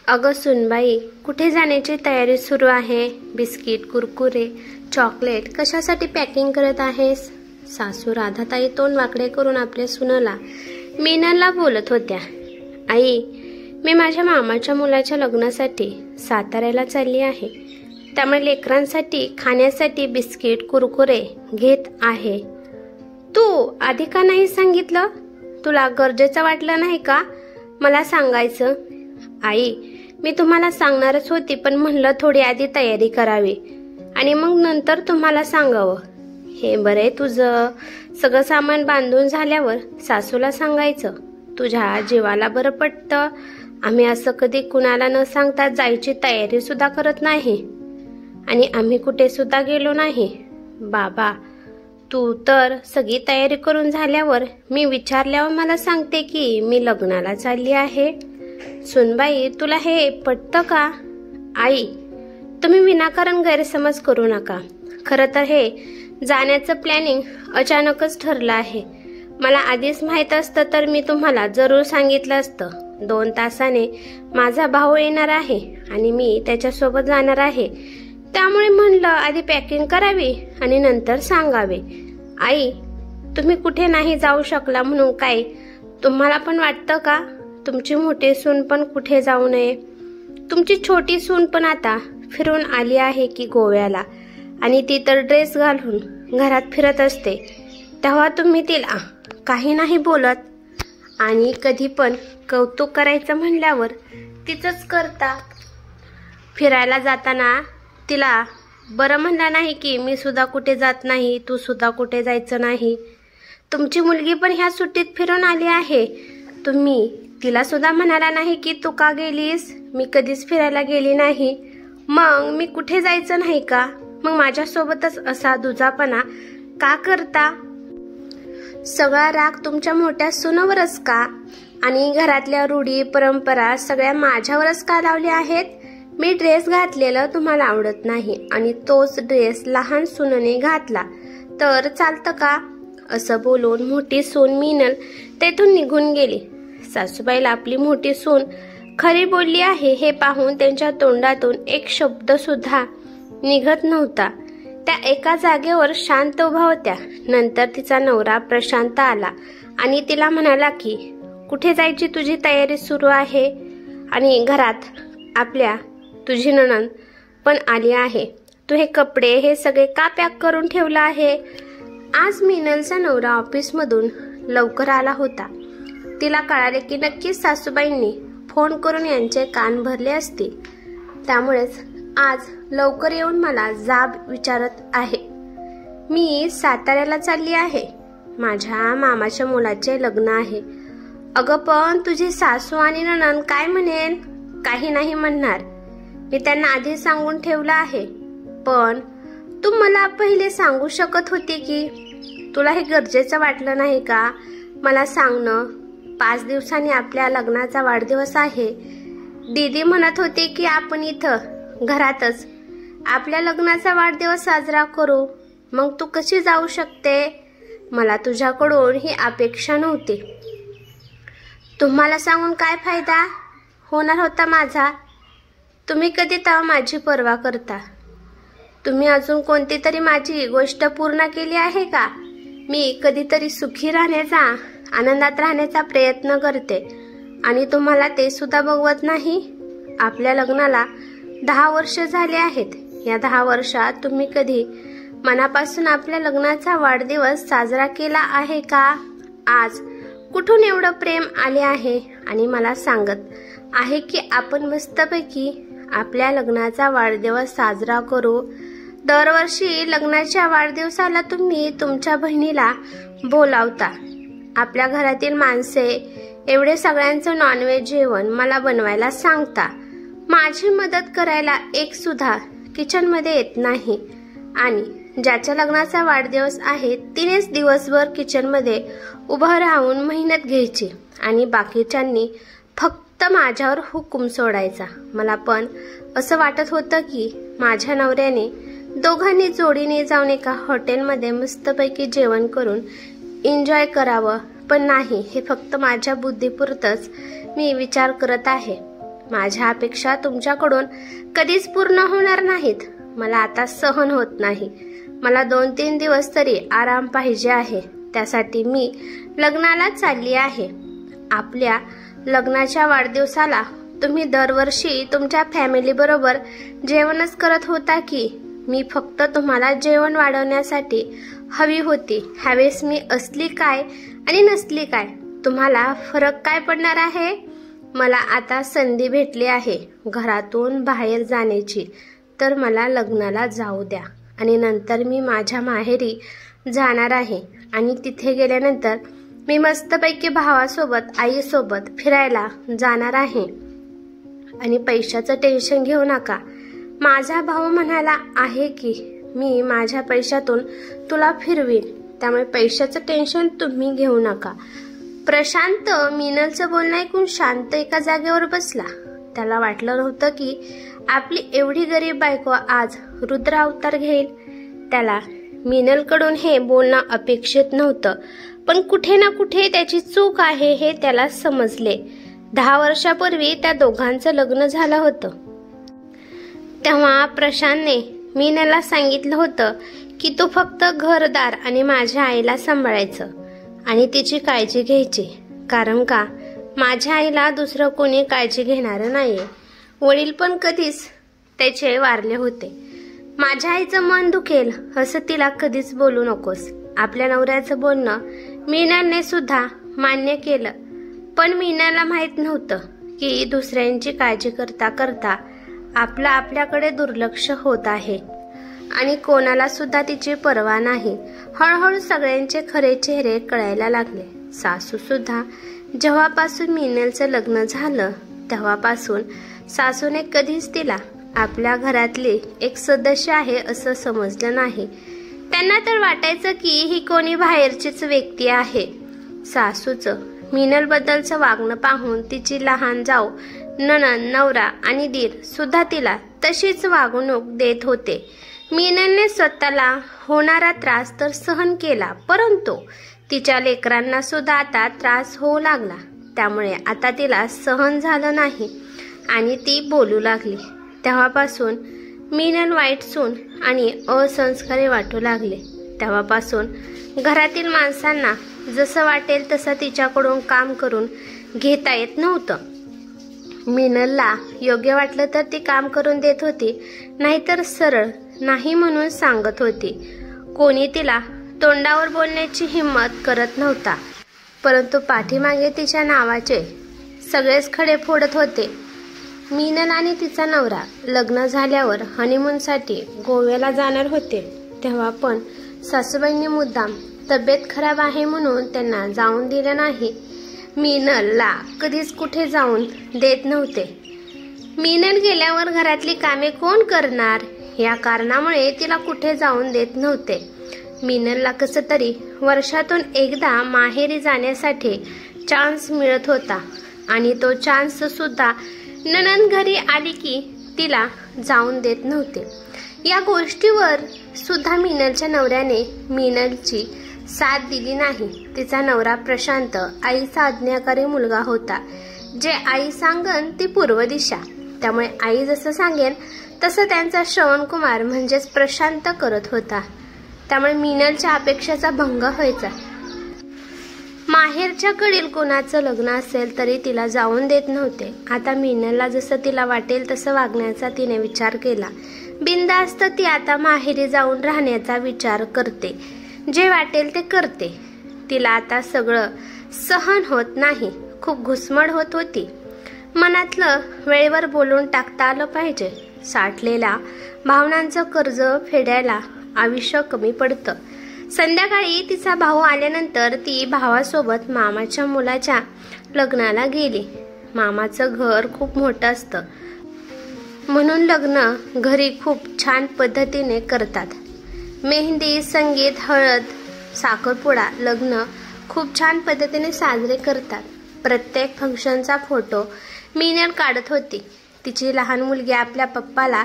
अगं सुनबाई, कुठे जाण्याची तयारी सुरू आहे? बिस्किट, कुरकुरे, चॉकलेट कशासाठी पॅकिंग करत आहेस? सासू राधाताई तोंड वाकडे करून आपल्या सुनेला मीनाला बोलत होत्या. आई, मी माझ्या मामाच्या मुलाच्या लग्नासाठी साताऱ्याला चालली आहे. त्यामुळे लेकरांसाठी खाण्यासाठी बिस्किट, कुरकुरे घेत आहे. तू आधी का नाही सांगितलं? तुला गरजेचं वाटलं नाही का मला सांगायचं? आई, मी तुम्हाला सांगणारच होती, पण म्हणलं थोडी आधी तयारी करावी आणि मग नंतर तुम्हाला सांगावं. हे बरे, तुझं सगळं सामान बांधून झाल्यावर सासूला सांगायचं. तुझ्या जीवाला बरं पडतं. आम्ही असं कधी कुणाला न सांगता जायची तयारी सुद्धा करत नाही आणि आम्ही कुठे सुद्धा गेलो नाही. बाबा, तू तर सगळी तयारी करून झाल्यावर मी विचारल्यावर मला सांगते की मी लग्नाला चालली आहे. सुनबाई, तुला हे पटतं का? आई, तुम्ही विनाकारण गैरसमज करू नका. खरं तर हे जाण्याचं प्लॅनिंग अचानकच ठरलं आहे. मला आधीच माहित असतं तर मी तुम्हाला जरूर सांगितलं असतं. 2 तासाने माझा भाऊ येणार आहे आणि मी त्याच्यासोबत जाणार आहे. त्यामुळे म्हणलं आधी पॅकिंग करावी आणि नंतर सांगावे. आई, तुम्ही कुठे नाही जाऊ शकला म्हणून काय तुम्हाला पण वाटतं का? तुमची मोठी सून पण कुठे जाऊ नये? तुमची छोटी सून पण आता फिरून आली आहे की गोव्याला, आणि ती तर ड्रेस घालून घरात फिरत असते. तेव्हा तुम्ही तिला काही नाही बोलत आणि कधी पण कौतुक करायचं म्हणल्यावर तिचंच करता. फिरायला जाताना तिला बरं म्हणलं नाही की मी सुद्धा कुठे जात नाही, तू सुद्धा कुठे जायचं नाही. तुमची मुलगी पण ह्या सुट्टीत फिरून आली आहे. तुम्ही तिला सुद्धा म्हणाला नाही की तू का गेलीस? मी कधीच फिरायला गेली नाही. मग मी कुठे जायचं नाही का? मग माझ्यासोबतच असा दुजापणा का करता? सगळा राग तुमच्या मोठ्या सुनावरच का? आणि घरातल्या रूढी परंपरा सगळ्या माझ्यावरच का लावल्या आहेत? मी ड्रेस घातलेलं तुम्हाला आवडत नाही आणि तोच ड्रेस लहान सुनेने घातला तर चालतं का? असं बोलून मोठी सून मीनल तेथून निघून गेली. सासूबाईला आपली मोठी सून खरी बोलली आहे हे पाहून त्यांच्या तोंडातून एक शब्द सुद्धा निघत नव्हता. त्या एका जागेवर शांत उभा होत्या. नंतर तिचा नवरा प्रशांत आला आणि तिला म्हणाला की कुठे जायची तुझी तयारी सुरू आहे? आणि घरात आपल्या तुझी नणंद पण आली आहे. तू हे कपडे हे सगळे का पॅक करून ठेवलं आहे? आज मीनलचा नवरा ऑफिसमधून लवकर आला होता. तिला कळाले की नक्कीच सासूबाईंनी फोन करून यांचे कान भरले असतील. त्यामुळेच आज लवकर येऊन मला जाब विचारत आहे. मी साताऱ्याला चालली आहे. माझ्या मामाच्या मुलाचे लग्न आहे. अगं पण तुझी सासू आणि नणंद काय म्हणेल? काही नाही म्हणणार. मी त्यांना आधी सांगून ठेवलं आहे. पण तू मला पहिले सांगू शकत होती की? तुला हे गरजेचं वाटलं नाही का मला सांगणं? 5 दिवसांनी आपल्या लग्नाचा वाढदिवस आहे. दीदी म्हणत होती की आपण इथं घरातच आपल्या लग्नाचा वाढदिवस साजरा करू. मग तू कशी जाऊ शकते? मला तुझ्याकडून ही अपेक्षा नव्हती. तुम्हाला सांगून काय फायदा होणार होता माझा? तुम्ही कधी तेव्हा माझी पर्वा करता? तुम्ही अजून कोणती तरी माझी गोष्ट पूर्ण केली आहे का? मी कधीतरी सुखी राहण्याचा, आनंदात राहण्याचा प्रयत्न करते आणि तुम्हाला ते सुद्धा बघवत नाही. आपल्या लग्नाला 10 वर्ष झाले आहेत. या 10 वर्षात तुम्ही कधी मनापासून आपल्या लग्नाचा वाढदिवस साजरा केला आहे का? आज कुठून एवढं प्रेम आले आहे आणि मला सांगत आहे की आपण मस्तपैकी आपल्या लग्नाचा वाढदिवस साजरा करू. दरवर्षी लग्नाच्या वाढदिवसाला तुम्ही तुमच्या बहिणीला बोलावता. आपल्या घरातील माणसे एवढे सगळ्यांचं नॉनव्हेज जेवण मला बनवायला सांगता. माझी मदत करायला एक सुद्धा किचनमध्ये येत नाही. आणि ज्याच्या लग्नाचा वाढदिवस आहे तिनेच दिवसभर किचनमध्ये उभं राहून मेहनत घ्यायची आणि बाकीच्यांनी फक्त माझ्यावर हुकूम सोडायचा. मला पण असं वाटत होतं की माझ्या नवऱ्याने दोघांनी जोडीने जाऊन एका हॉटेलमध्ये मस्तपैकी जेवण करून एन्जॉय करावं. पण नाही, हे फक्त माझ्या बुद्धीपुरतच मी विचार करत आहे. माझ्या अपेक्षा तुमच्याकडून कधीच पूर्ण होणार नाहीत. मला आता सहन होत नाही. मला 2-3 दिवस तरी आराम पाहिजे आहे. त्यासाठी मी लग्नाला चालली आहे. आपल्या लग्नाच्या वाढदिवसाला तुम्ही दरवर्षी तुमच्या फॅमिली बरोबर जेवणच करत होता की मी फक्त तुम्हाला जेवण वाढवण्यासाठी हवी होती. ह्यावेळेस मी असली काय आणि नसली काय, तुम्हाला फरक काय पडणार आहे? मला आता संधी भेटली आहे घरातून बाहेर जाण्याची, तर मला लग्नाला जाऊ द्या आणि नंतर मी माझ्या माहेरी जाणार आहे आणि तिथे गेल्यानंतर मी मस्तपैकी भावासोबत आईसोबत फिरायला जाणार आहे आणि पैशाचं टेन्शन घेऊ नका. माझा भाऊ म्हणाला आहे की मी माझ्या पैशातून तुला फिरवीन, त्यामुळे पैशाचं टेन्शन तुम्ही घेऊ नका. प्रशांत मीनलचं बोलणं ऐकून शांत एका जागेवर बसला. त्याला वाटलं नव्हतं की आपली एवढी गरीब बायको आज रुद्र अवतार घेईल. त्याला मीनलकडून हे बोलणं अपेक्षित नव्हतं, पण कुठे ना कुठे त्याची चूक आहे हे त्याला समजले. 10 वर्षापूर्वी त्या दोघांचं लग्न झालं होतं. तेव्हा प्रशांतने मीनलला सांगितलं होतं की तू फक्त घरदार आणि माझ्या आईला सांभाळायचं आणि तिची काळजी घ्यायची, कारण का माझ्या आईला दुसरं कोणी काळजी घेणारं नाहीये. वडील पण कधीच त्याचे वारले होते. माझ्या आईचं मन दुखेल असं तिला कधीच बोलू नकोस. आपल्या नवऱ्याचं बोलणं मीनलने सुद्धा मान्य केलं, पण मीनलला माहित नव्हतं की दुसऱ्यांची काळजी करता करता आपल्याकडे दुर्लक्ष होत आहे आणि कोणाला सुद्धा तिची पर्वा नाही. हळूहळू सगळ्यांचे खरे चेहरे कळायला लागले. सासू सुद्धा जेव्हापासून मीनलचं लग्न झालं तेव्हापासून सासूने कधीच तिला आपल्या घरातली एक सदस्य आहे असं समजलं नाही. त्यांना तर वाटायचं की ही कोणी बाहेरचीच व्यक्ती आहे. सासूचं मीनल बद्दलचं वागणं पाहून तिची लहान जाऊ, नणंद, नवरा आणि दीर सुद्धा तिला तशीच वागणूक देत होते. मीनलने स्वतःला होणारा त्रास तर सहन केला, परंतु तिच्या लेकरांना सुद्धा आता त्रास होऊ लागला. त्यामुळे आता तिला सहन झालं नाही आणि ती बोलू लागली. तेव्हापासून मीनल वाईट सून आणि असंस्कारी वाटू लागले. तेव्हापासून घरातील माणसांना जसं वाटेल तसं तिच्याकडून काम करून घेता येत नव्हतं. मीनलला योग्य वाटलं तर ती काम करून देत होती, नाहीतर सरळ नाही म्हणून सांगत होती. कोणी तिला तोंडावर बोलण्याची हिंमत करत नव्हता, परंतु पाठीमागे तिच्या नावाचे सगळेच खडे फोडत होते. मीनल आणि तिचा नवरा लग्न झाल्यावर हनीमूनसाठी गोव्याला जाणार होते. तेव्हा पण सासूबाईंनी मुद्दाम तब्येत खराब आहे म्हणून त्यांना जाऊन दिलं नाही. मीनलला कधीच कुठे जाऊन देत नव्हते. मीनल गेल्यावर घरातली कामे कोण करणार या कारणामुळे तिला कुठे जाऊन देत नव्हते. मीनलला कसं तरी वर्षातून एकदा माहेरी जाण्यासाठी चान्स मिळत होता आणि तो चान्स सुद्धा नणंद घरी आली की तिला जाऊन देत नव्हते. या गोष्टीवर सुद्धा मीनलच्या नवऱ्याने मीनलची साथ दिली नाही. तिचा नवरा प्रशांत आईचा आज्ञाकारी मुलगा होता. जे आई सांगन ती पूर्व दिशा, त्यामुळे आई जसं सांगेन तसं त्यांचा श्रवणकुमार म्हणजेच प्रशांत करत होता. त्यामुळे मीनलच्या अपेक्षेचा भंग व्हायचा. माहेरच्या कडील कोणाचं लग्न असेल तरी तिला जाऊन देत नव्हते. आता मीनलला जसं तिला वाटेल तसं वागण्याचा तिने विचार केला. बिनधास्त ती आता माहेरी जाऊन राहण्याचा विचार करते. जे वाटेल ते करते. तिला आता सगळं सहन होत नाही. खूप घुसमड होत होती. मनातलं वेळेवर बोलून टाकता आलं पाहिजे. साठलेल्या भावनांचं कर्ज फेडायला आयुष्य कमी पडतं. संध्याकाळी तिचा भाऊ आल्यानंतर ती भावासोबत मामाच्या मुलाच्या लग्नाला गेली. मामाचं घर खूप मोठं असतं म्हणून लग्न घरी खूप छान पद्धतीने करतात. मेहंदी, संगीत, हळद, साखरपुडा लग्न खूप छान पद्धतीने साजरे करतात. प्रत्येक फंक्शनचा फोटो मीनल काढत होती. तिची लहान मुलगी आपल्या पप्पाला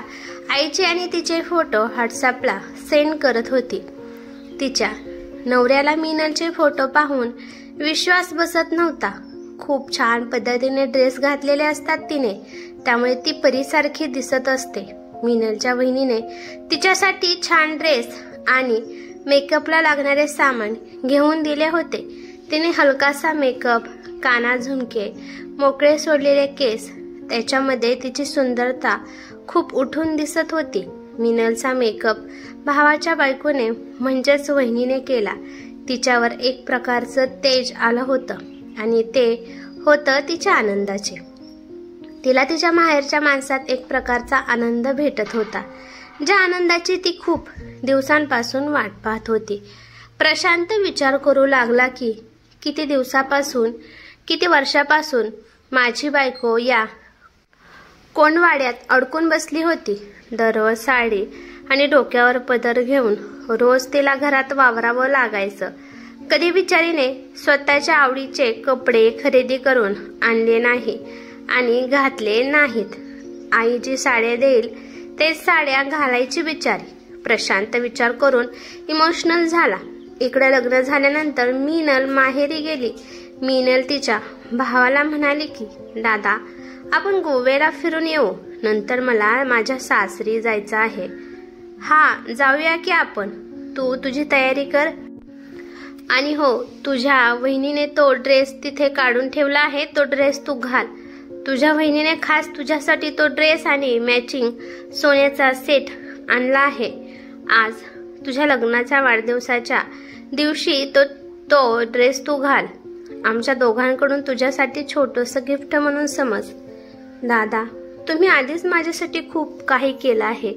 आईचे आणि तिचे फोटो व्हॉट्सअपला सेंड करत होती. तिच्या नवऱ्याला मीनलचे फोटो पाहून विश्वास बसत नव्हता. खूप छान पद्धतीने ड्रेस घातलेले असतात तिने, त्यामुळे ती परीसारखी दिसत असते। मीनलच्या वहिनीने तिच्यासाठी छान ड्रेस आणि मेकअपला लागणारे सामान घेऊन दिले होते। तिने हलकासा मेकअप, काना झुमके, मोकळे सोडलेले केस, त्याच्यामध्ये तिची सुंदरता खूप उठून दिसत होती। मीनलचा मेकअप भावाच्या बायकोने म्हणजेच वहिनीने केला। तिच्यावर एक प्रकारचं तेज आलं होतं आणि ते होतं तिच्या आनंदाचे। तिला तिच्या माहेरच्या माणसात एक प्रकारचा आनंद भेटत होता, ज्या आनंदाची ती खूप दिवसांपासून वाट पाहत होती। प्रशांत विचार करू लागला की किती दिवसापासून, किती वर्षापासून माझी बायको या कोंडवाड्यात अडकून बसली होती। दररोज साडी आणि डोक्यावर पदर घेऊन रोज तिला घरात वावरावं लागायचं। कधी बिचारीने स्वतःच्या आवडीचे कपडे खरेदी करून आणले नाही आणि घातले नाहीत। आई जी साड्या देईल तेच साड्या घालायची बिचारी। प्रशांत विचार करून इमोशनल झाला। इकडे लग्न झाल्यानंतर मीनल माहेरी गेली। मीनल तिच्या भावाला म्हणाली की दादा, आपण गोव्याला फिरून येऊ, नंतर मला माझ्या सासरी जायचं आहे। हा, जाऊया की आपण, तू तुझी तयारी कर। आणि हो, तुझ्या वहिनीने तो ड्रेस तिथे काढून ठेवला आहे, तो ड्रेस तू घाल। तुझ्या वहिनीने खास तुझ्यासाठी तो ड्रेस आणि मॅचिंग सोन्याचा सेट आणला आहे। आज तुझ्या लग्नाच्या वाढदिवसाच्या दिवशी तो ड्रेस तू घाल। आमच्या दोघांकडून तुझ्यासाठी छोटंसं गिफ्ट म्हणून समज। दादा, तुम्ही आधीच माझ्यासाठी खूप काही केलं आहे,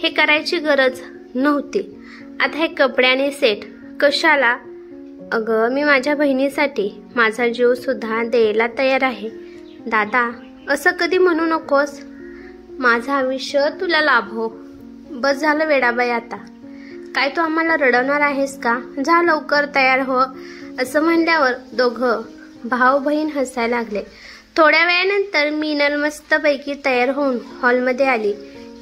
हे करायची गरज नव्हती। आता हे कपडे आणि सेट कशाला? अगं, मी माझ्या बहिणीसाठी माझा जीव सुद्धा द्यायला तयार आहे। दादा, असं कधी म्हणू नकोस, माझं आयुष्य तुला लाभो। बस झालं वेडाबाई आता, काय तू आम्हाला रडवणार आहेस का? जा लवकर तयार हो। असं म्हणल्यावर दोघं भाऊ बहीण हसायला लागले। थोड्या वेळानंतर मीनल मस्तपैकी तयार होऊन हॉलमध्ये आली।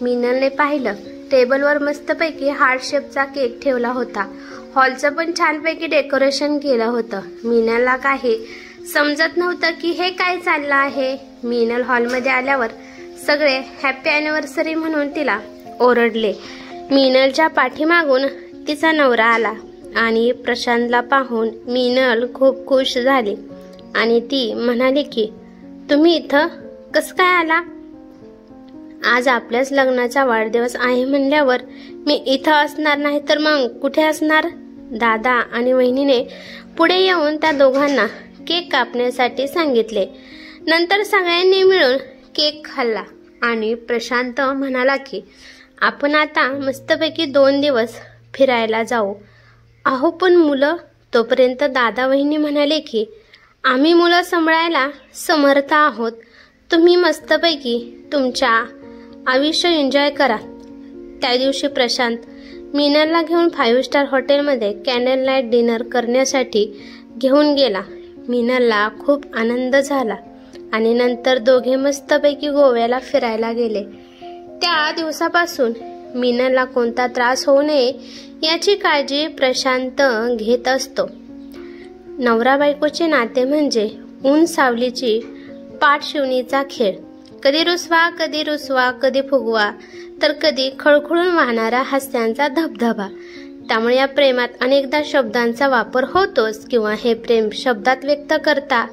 मीनलने पाहिलं, टेबलवर मस्तपैकी हार्ट शेपचा केक ठेवला होता। हॉलचं पण छानपैकी डेकोरेशन केलं होतं। मीनलला काही समजत नव्हतं की हे काय चाललं आहे। मीनल हॉलमध्ये आल्यावर सगळे हॅपी अॅनिव्हर्सरी म्हणून तिला ओरडले। मीनलच्या पाठीमागून तिचा नवरा आला आणि प्रशांतला पाहून मीनल खूप खुश झाली आणि ती म्हणाली की तुम्ही इथं कसं काय आला? आज आपल्याच लग्नाचा वाढदिवस आहे म्हणल्यावर मी इथं असणार नाही तर मग कुठे असणार? दादा आणि वहिनीने पुढे येऊन त्या दोघांना केक कापण्यासाठी सांगितले। नंतर सगळ्यांनी मिळून केक खाल्ला आणि प्रशांत म्हणाला की आपण आता मस्तपैकी 2 दिवस फिरायला जाऊ। अहो पण मुलं? तोपर्यंत दादा वहिनी म्हणाले की आम्ही मुलं सांभाळायला समर्थ आहोत, तुम्ही मस्तपैकी तुमच्या आयुष्य एन्जॉय करा। त्या दिवशी प्रशांत मीनलला घेऊन 5 स्टार हॉटेलमध्ये कॅन्डल लाईट डिनर करण्यासाठी घेऊन गेला। मीनलला खूप आनंद झाला आणि नंतर दोघे मस्तपैकी गोव्याला फिरायला गेले। त्या दिवसापासून मीनलला कोणता त्रास होऊ नये याची काळजी प्रशांत घेत असतो। नवरा बायकोचे नाते म्हणजे ऊन सावलीची पाठशिवणीचा खेळ। कधी रुसवा, कधी फुगवा, तर कधी खळखळून वाहणारा हास्यांचा धबधबा। त्यामुळे या प्रेमात अनेकदा शब्दांचा वापर होतोच किंवा हे प्रेम शब्दात व्यक्त करता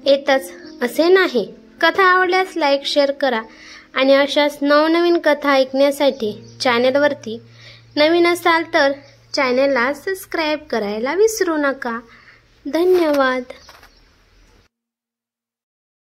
येतच असे नाही। कथा आवडल्यास लाईक, शेअर करा आणि अशाच नवनवीन कथा ऐकण्यासाठी चॅनलवरती नवीन असाल तर चॅनलला सबस्क्राईब करायला विसरू नका। धन्यवाद।